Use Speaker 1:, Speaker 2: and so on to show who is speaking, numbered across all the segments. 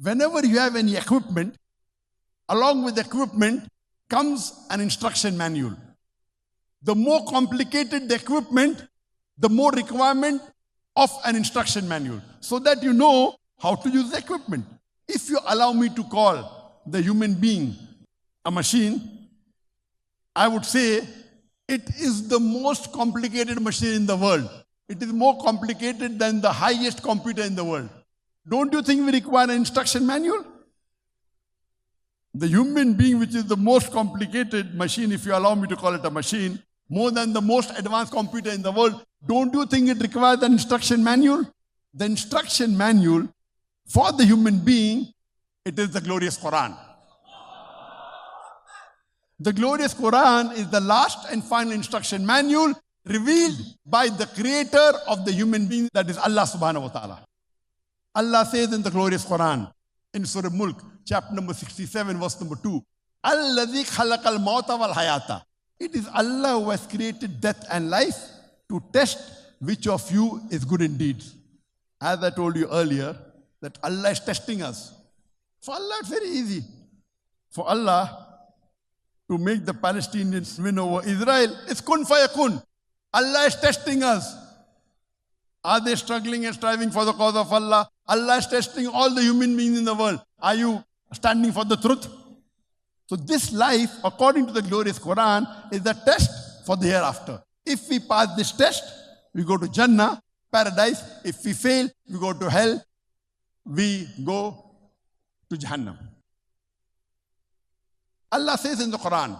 Speaker 1: Whenever you have any equipment, along with the equipment comes an instruction manual. The more complicated the equipment, the more requirement of an instruction manual, so that you know how to use the equipment. If you allow me to call the human being a machine, I would say it is the most complicated machine in the world. It is more complicated than the highest computer in the world. Don't you think we require an instruction manual? The human being, which is the most complicated machine, if you allow me to call it a machine, more than the most advanced computer in the world, don't you think it requires an instruction manual? The instruction manual for the human being, it is the glorious Quran. The glorious Quran is the last and final instruction manual revealed by the creator of the human being, that is Allah subhanahu wa ta'ala. Allah says in the glorious Quran, in Surah Mulk, chapter number 67, verse number 2, Alladhi khalaqal mauta wal hayata. It is Allah who has created death and life to test which of you is good in deeds. As I told you earlier, that Allah is testing us. For Allah, it's very easy. For Allah to make the Palestinians win over Israel, it's kun fayakun. Allah is testing us. Are they struggling and striving for the cause of Allah? Allah is testing all the human beings in the world. Are you standing for the truth? So this life, according to the glorious Quran, is the test for the hereafter. If we pass this test, we go to Jannah, paradise. If we fail, we go to hell. We go to Jahannam. Allah says in the Quran,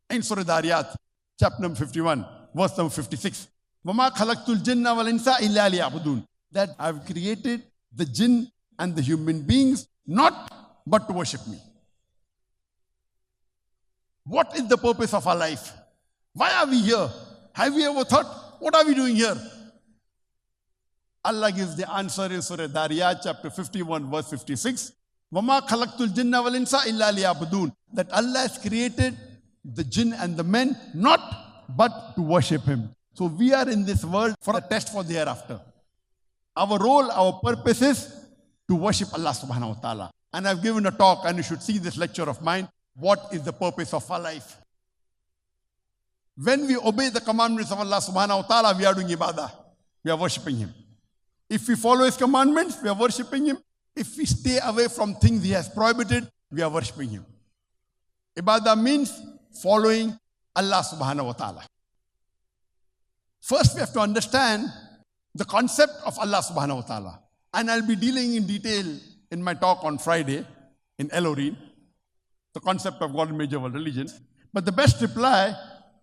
Speaker 1: in Surah Dariyat, chapter number 51, verse number 56, وَمَا خَلَقْتُ الْجِنَّ وَالْإِنسَ إِلَّا لِيَعْبُدُونَ. That I've created the jinn and the human beings not but to worship me. What is the purpose of our life? Why are we here? Have we ever thought, what are we doing here? Allah gives the answer in Surah Dariyat, chapter 51, verse 56. وَمَا خَلَقْتُ الْجِنَّ وَالْإِنسَ إِلَّا لِيَعْبُدُونَ. That Allah has created the jinn and the men not but to worship Him. So we are in this world for a test for the hereafter. Our role, our purpose is to worship Allah subhanahu wa ta'ala. And I've given a talk, and you should see this lecture of mine. What is the purpose of our life? When we obey the commandments of Allah subhanahu wa ta'ala, we are doing ibadah. We are worshipping Him. If we follow His commandments, we are worshipping Him. If we stay away from things He has prohibited, we are worshipping Him. Ibadah means following Allah subhanahu wa ta'ala. First, we have to understand the concept of Allah subhanahu wa ta'ala. And I'll be dealing in detail in my talk on Friday in Elohim, the concept of God in major world religions. But the best reply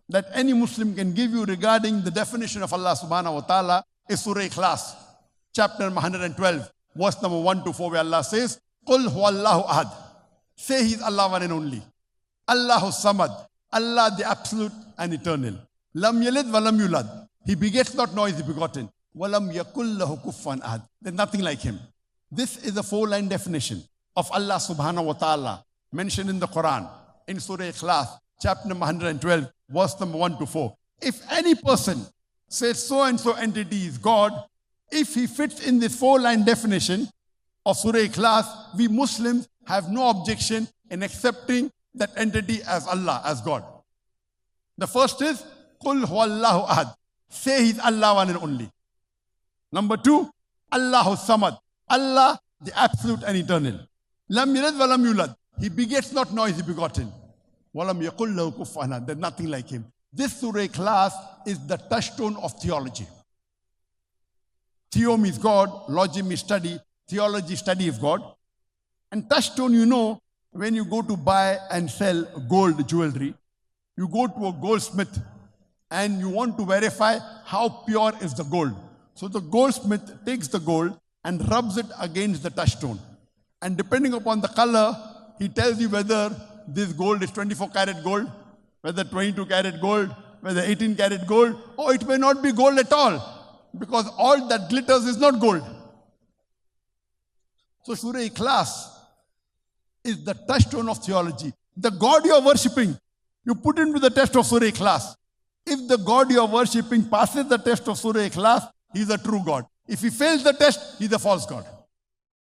Speaker 1: that any Muslim can give you regarding the definition of Allah subhanahu wa ta'ala is Surah Ikhlas, chapter number 112, verse number 1 to 4, where Allah says, قُلْ هُوَ اللَّهُ أَحَدٌ. Say He is Allah one and only. Allahu Samad. Allah the absolute and eternal. Lam yalid wa lam yulad. He begets not, nor is He begotten. وَلَمْ يَكُلْ لَهُ كُفًّا أَحَدٌ. There's nothing like Him. This is a 4-line definition of Allah subhanahu wa ta'ala mentioned in the Quran, in Surah Ikhlas, chapter number 112, verse number 1 to 4. If any person says so-and-so entity is God, if he fits in this 4-line definition of Surah Ikhlas, we Muslims have no objection in accepting that entity as Allah, as God. The first is, قُلْ هُوَ اللَّهُ أَحَدٌ. Say He's Allah one and only. Number 2, Allahu Samad. Allah, the absolute and eternal. Lam yalid wa lam yulad. He begets not, nor is He begotten. Walam yakul lahu kufuwan ahad. There's nothing like Him. This Surah Ikhlas is the touchstone of theology. Theo means God, logi means study, theology, study of God. And touchstone, you know, when you go to buy and sell gold jewelry, you go to a goldsmith and you want to verify how pure is the gold. So the goldsmith takes the gold and rubs it against the touchstone. And depending upon the color, he tells you whether this gold is 24 karat gold, whether 22 karat gold, whether 18 karat gold, or it may not be gold at all, because all that glitters is not gold. So Surah Ikhlas is the touchstone of theology. The God you are worshipping, you put into the test of Surah Ikhlas. If the God you are worshipping passes the test of Surah Ikhlas, He is a true God. If he fails the test, he is a false God.